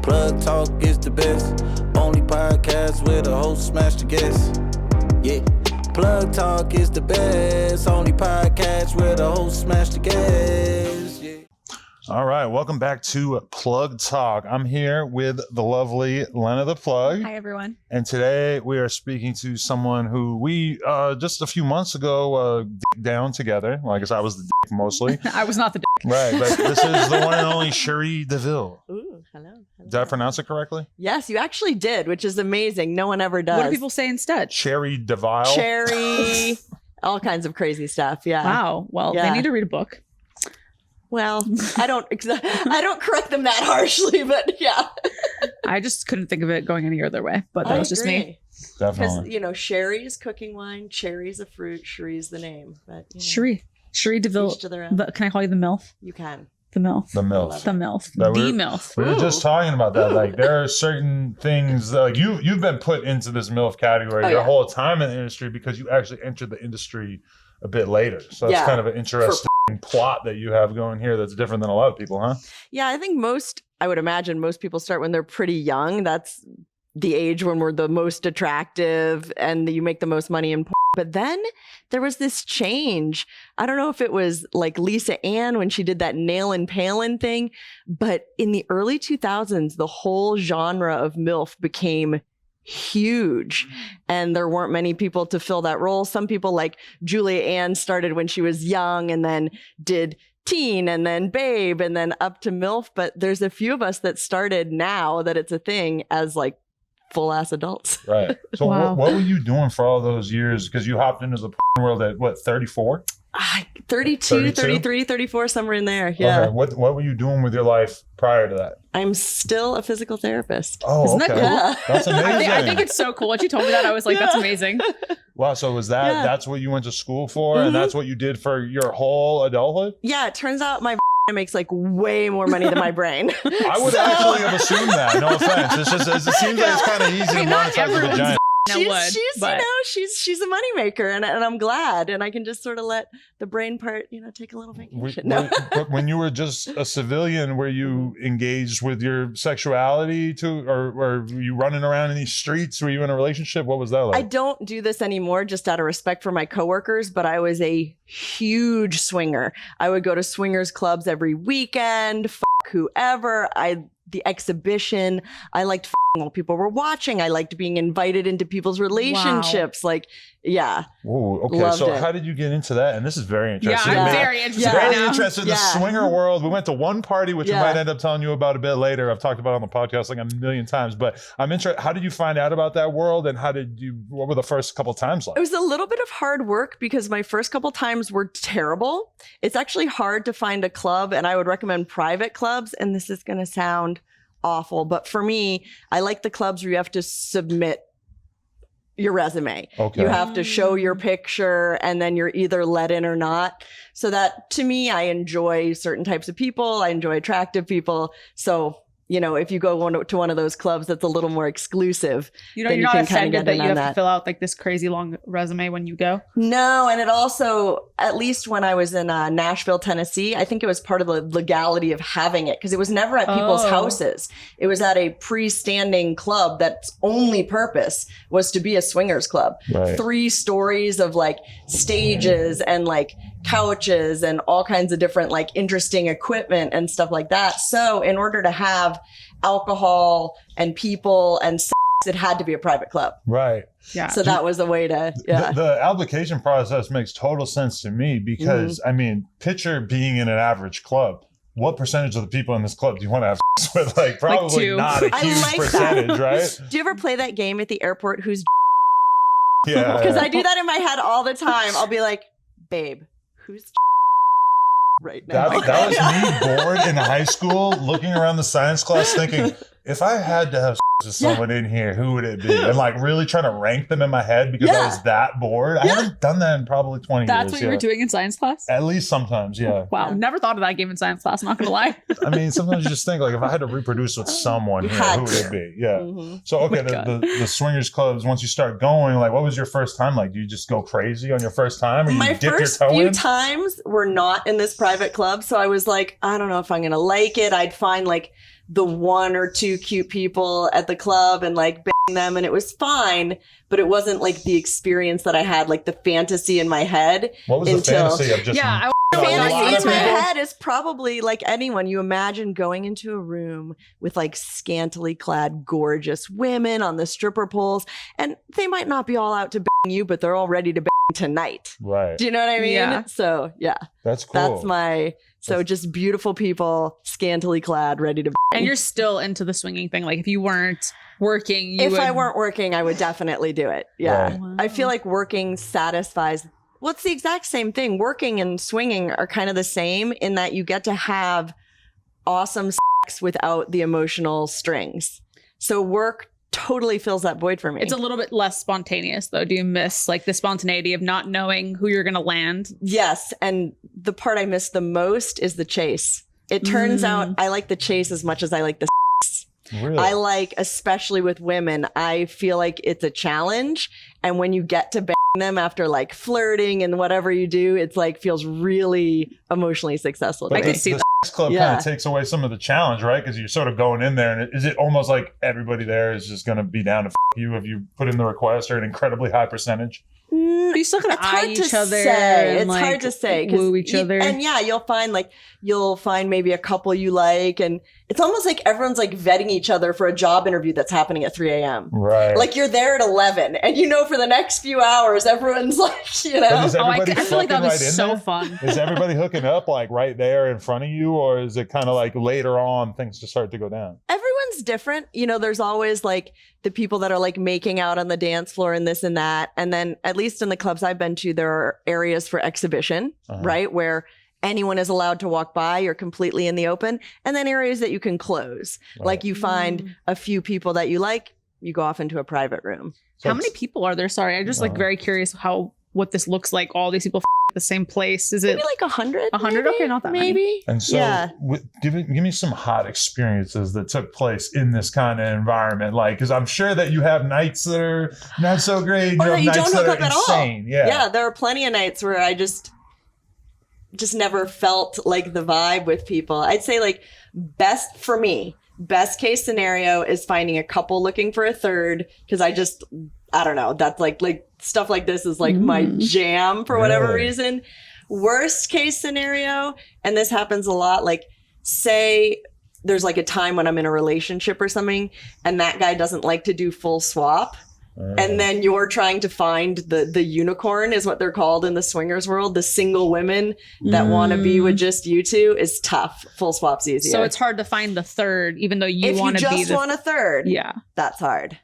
Plug Talk is the best. Only podcast where the host smash the guest. Yeah. Plug Talk is the best. Only podcast where the host smash the guest. Yeah. All right, welcome back to Plug Talk. I'm here with the lovely Lena the Plug. Hi, everyone. And today we are speaking to someone who we just a few months ago dicked down together. Well, I guess I was the dick mostly. I was not the dick. Right, but this is the one and only Cherie Deville. Ooh, hello. Did I pronounce it correctly? Yes, you actually did, which is amazing. No one ever does. What do people say instead? Cherie Deville. Cherry, all kinds of crazy stuff. Yeah. Wow. Well, Yeah. they need to read a book. Well, I don't correct them that harshly, but yeah. I just couldn't think of it going any other way, but that was just me. Definitely. Because, Sherry is cooking wine, cherry's a fruit, Cherie's the name. But Cherie Deville. each to their own. Can I call you the MILF? You can. The MILF. The MILF. The MILF. That The we're- MILF. We were just Ooh. talking about that. Like, there are certain things that, like, you've been put into this MILF category Oh, your yeah. whole time in the industry because you actually entered the industry a bit later. So it's Yeah. kind of an interesting plot that you have going here that's different than a lot of people, huh? Yeah, I think I would imagine most people start when they're pretty young. That's the age when we're the most attractive and you make the most money in porn. But then there was this change. I don't know if it was like Lisa Ann when she did that nail and palin thing, but in the early 2000s, the whole genre of MILF became huge and there weren't many people to fill that role. Some people like Julia Ann started when she was young and then did teen and then babe and then up to MILF. But there's a few of us that started now that it's a thing as like full ass adults. Right. So Wow. what were you doing for all those years? Because you hopped into the porn world at, what, 34? 32, 32? 33, 34, somewhere in there. Yeah. Okay. What were you doing with your life prior to that? I'm still a physical therapist. Oh, Isn't that okay. cool? Yeah. That's amazing. I think it's so cool. When you told me that, I was like, that's Yeah. amazing. Wow. So was that's what you went to school for? Mhm. And that's what you did for your whole adulthood? Yeah, it turns out my makes like way more money than my brain. I would actually have assumed that. No offense. It's just, it seems like it's kind of easy to not monetize a everyone's vagina. She's a moneymaker and I'm glad. And I can just sort of let the brain part, take a little vacation. No. But when you were just a civilian, were you engaged with your sexuality too? Or were you running around in these streets? Were you in a relationship? What was that like? I don't do this anymore just out of respect for my coworkers, but I was a huge swinger. I would go to swingers clubs every weekend, whoever. The exhibition. I liked while people were watching. I liked being invited into people's relationships. Like, yeah. Whoa, okay. Loved So it. how did you get into that? And this is very Yeah, interesting. I'm Yeah. very interested Yeah. right Very now. interested in the Yeah. swinger world. We went to one party, which we Yeah. might end up telling you about a bit later. I've talked about it on the podcast like a million times, but I'm interested. How did you find out about that world, and what were the first couple times like? It was a little bit of hard work because my first couple times were terrible. It's actually hard to find a club, and I would recommend private clubs. And this is going to sound awful, but for me, I like the clubs where you have to submit your resume. Okay. You have to show your picture and then you're either let in or not. So that to me, I enjoy certain types of people. I enjoy attractive people. So, if you go to one of those clubs that's a little more exclusive. You're then not can kinda offended get that in you on have that. to fill out like this crazy long resume when you go. No, and it also, at least when I was in Nashville, Tennessee, I think it was part of the legality of having it because it was never at people's Oh. houses. It was at a freestanding club that's only purpose was to be a swingers club. Right. 3 stories of like stages and like couches and all kinds of different like interesting equipment and stuff like that. So in order to have alcohol and people and sex, it had to be a private club. Right. Yeah. So that was a way to, yeah. The application process makes total sense to me because, Mm-hmm. I mean, picture being in an average club. What percentage of the people in this club do you want to have sex with? Like, probably 2. not a I huge like percentage, right? Do you ever play that game at the airport? Who's Yeah. because I do that in my head all the time. I'll be like, babe, who's right now? That was me bored in high school, looking around the science class thinking, if I had to have sex with someone in here, who would it be? And like really trying to rank them in my head because I Yeah. was that bored. I haven't done that in probably 20 That's years. what you were doing in science class? At least sometimes, yeah. Wow. Yeah. Never thought of that game in science class. I'm not going to lie. I mean, sometimes you just think like if I had to reproduce with someone You here, had who would to. it be? Yeah. Mhm. So okay, Oh my God. the swingers clubs. Once you start going, like, what was your first time like? Do you just go crazy on your first time, or you My dip first your toe few in? times were not in this private club. So I was like, I don't know if I'm going to like it. I'd find like the one or two cute people at the club and like bang them, and it was fine, but it wasn't like the experience that I had, like the fantasy in my head. What was the fantasy of just Fantasy in my head is probably like anyone. You imagine going into a room with like scantily clad, gorgeous women on the stripper poles, and they might not be all out to bang you, but they're all ready to bang tonight. Right. Do you know what I mean? Yeah. So yeah, that's cool. that's my. So just beautiful people, scantily clad, ready to bang. And you're still into the swinging thing. Like if you weren't working, if I weren't working, I would definitely do it. Yeah. Right. Wow. I feel like working satisfies. Well, it's the exact same thing. Working and swinging are kind of the same in that you get to have awesome sex without the emotional strings. So work totally fills that void for me. It's a little bit less spontaneous though. Do you miss like the spontaneity of not knowing who you're going to land? Yes. And the part I miss the most is the chase. It turns out I like the chase as much as I like the sex. Really? I like, especially with women, I feel like it's a challenge. And when you get to bang them after like flirting and whatever you do, it's like feels really emotionally successful. But I to could me. see the that. sex club kind of takes away some of the challenge, right? Because you're sort of going in there, and is it almost like everybody there is just going to be down to you if you put in the request or an incredibly high percentage? You still gotta It's eye hard each to other. say. And, It's like, hard to say. 'Cause woo each other. And yeah, you'll find maybe a couple you like, and it's almost like everyone's like vetting each other for a job interview that's happening at 3 a.m. Right. Like you're there at 11, and for the next few hours, everyone's like, But is Oh, I everybody feel like that fucking was right in so there? fun. Is everybody hooking up like right there in front of you, or is it kind of like later on things just start to go down? everyone's different. There's always like the people that are like making out on the dance floor and this and that. And then at least in the clubs I've been to, there are areas for exhibition, right? Where anyone is allowed to walk by. You're completely in the open. And then areas that you can close. Right. Like you find a few people that you like, you go off into a private room. So How many people are there? Sorry, I'm just like very curious what this looks like. All these people at the same place. Is it Maybe like 100? 100? Okay, not that many. maybe. And so, Yeah. give me some hot experiences that took place in this kind of environment. Like, because I'm sure that you have nights that are not so great. Or that you nights don't that hook are up at insane. all. Yeah. Yeah, there are plenty of nights where I just never felt like the vibe with people. I'd say like best case scenario is finding a couple looking for a third, because I don't know. That's like stuff like this is like my jam for whatever Really? reason. Worst case scenario, and this happens a lot, like say there's like a time when I'm in a relationship or something and that guy doesn't like to do full swap. And then you're trying to find the unicorn is what they're called in the swingers world. The single women that want to be with just you two is tough. Full swap's easier. So it's hard to find the third, even though you if you want to be just the want a third, yeah. that's hard.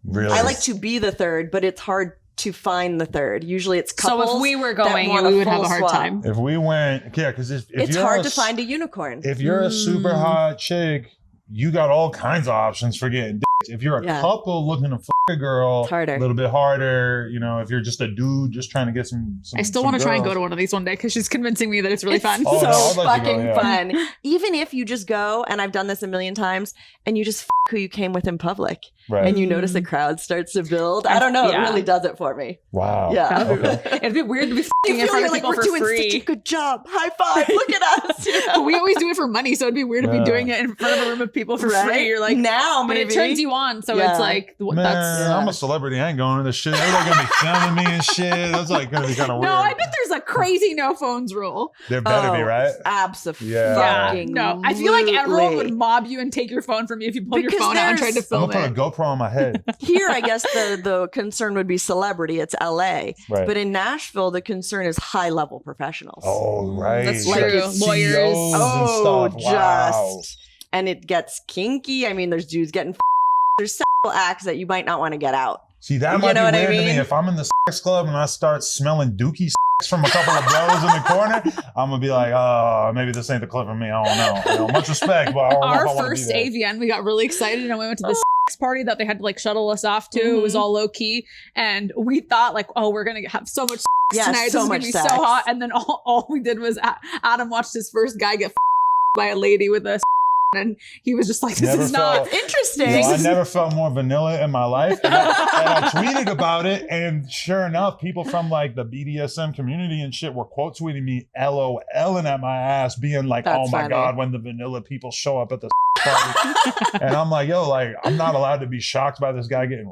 Really? I like to be the third, but it's hard to find the third. Usually it's couples. So if we were that going, want we a would have full a hard swap. time. If we went, yeah, because if It's you're hard to find a unicorn. If you're a super hot chick, you got all kinds of options for getting dicks. If you're a couple looking to fuck a girl, It's harder. a little bit harder. If you're just a dude just trying to get some I still want to try and go to one of these one day because she's convincing me that it's really fun. Oh, so no, I'd like to fucking go, yeah. fun. Even if you just go, and I've done this a million times, and you just who you came with in public, Right. and you notice the crowd starts to build. I don't know. Yeah. It really does it for me. Wow. Yeah. Okay. It'd be weird to be You fucking in feel front you're of like, people we're for doing free. such a good job. High five. Look at us. But we always do it for money, so it'd be weird to be Yeah. doing it in front of a room of people for Right? free. You're like, now, but maybe. it turns you on, so Yeah. it's like Man, that's. I'm a celebrity. I ain't going to this shit. Everybody gonna be filming me and shit. That's like gonna be kind of weird. No, I bet there's a crazy no phones rule. There better be, right? Absolutely. Yeah. Yeah, no, I feel like everyone would mob you and take your phone from you if you pulled your Because phone out and tried to there's- I'm film gonna it. put a GoPro on my head. Here, I guess the concern would be celebrity. It's LA. Right. But in Nashville, the concern is high level professionals. Oh, right. That's Like true. CEOs Lawyers. and stuff. Wow. And it gets kinky. I mean, there's dudes getting there's several acts that you might not want to get out. See, that You might be know what I weird to me. mean? If I'm in the sex club and I start smelling dookie sex from a couple of bros in the corner, I'm gonna be like, oh, maybe this ain't the club for me. I don't know. Much respect, but I don't know if I Our wanna first be there. AVN, we got really excited and we went to this party that they had to like shuttle us off to. It was all low key, and we thought like, oh, we're gonna have so much sex Yeah, tonight. so This is much gonna be sex. so hot. And then all we did was Adam watched his first guy get by a lady with a and he was just like, this Never is not felt- Interesting. I never felt more vanilla in my life. And I tweeted about it, and sure enough, people from like the BDSM community and shit were quote tweeting me LOLing at my ass, being like, That's oh my funny. God, when the vanilla people show up at the party. And I'm like, yo, like, I'm not allowed to be shocked by this guy getting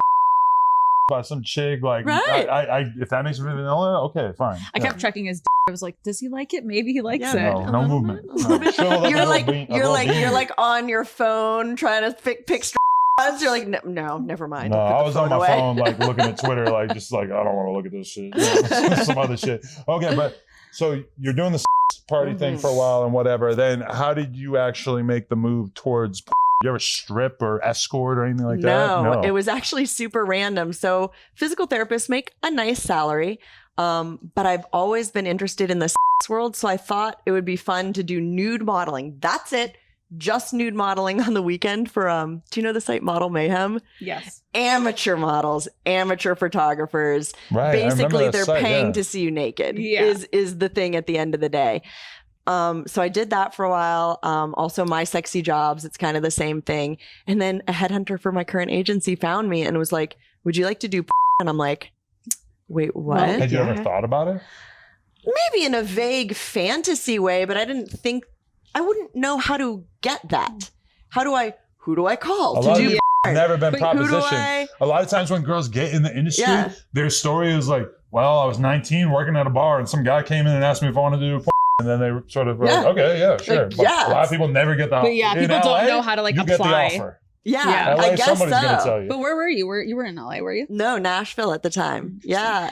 by some chick. Like, Right. I if that makes me feel vanilla, okay, fine. I kept checking his. I was like, does he like it? Maybe he likes Yeah, it. No movement. A little bit. Shrivel up a You're little like bean- a you're little like bean. you're like on your phone trying to pick straws. You're like, no, never mind. No, Put I the was on my away. phone, like looking at Twitter, like just like I don't want to look at this shit. Some other shit. Okay, but so you're doing the party thing for a while and whatever. Then how did you actually make the move towards? You ever strip or escort or anything like that? No, it was actually super random. So physical therapists make a nice salary, but I've always been interested in the sex world. So I thought it would be fun to do nude modeling. That's it. Just nude modeling on the weekend for, do you know the site Model Mayhem? Yes. Amateur models, amateur photographers. Right. I remember Basically, that they're site, paying yeah. to see you naked Yeah. is the thing at the end of the day. So I did that for a while. Also My Sexy Jobs, it's kind of the same thing. And then a headhunter for my current agency found me and was like, would you like to do And I'm like, wait, what? Had you ever thought about it? Maybe in a vague fantasy way, but I didn't think, I wouldn't know how to get that. Who do I call A to lot of do people have never been Wait, who do propositioned. I- A lot of times when girls get in the industry, Yeah. their story is like, well, I was 19 working at a bar and some guy came in and asked me if I wanted to do and then they sort of were like, Yeah. okay, yeah, sure. Like, But yeah. a lot of people never get the But yeah, in people LA, don't know how to like you apply. get the offer. Yeah, Yeah. LA, I guess somebody's so. gonna tell you. But where were you? You were in LA, were you? No, Nashville at the time. Yeah.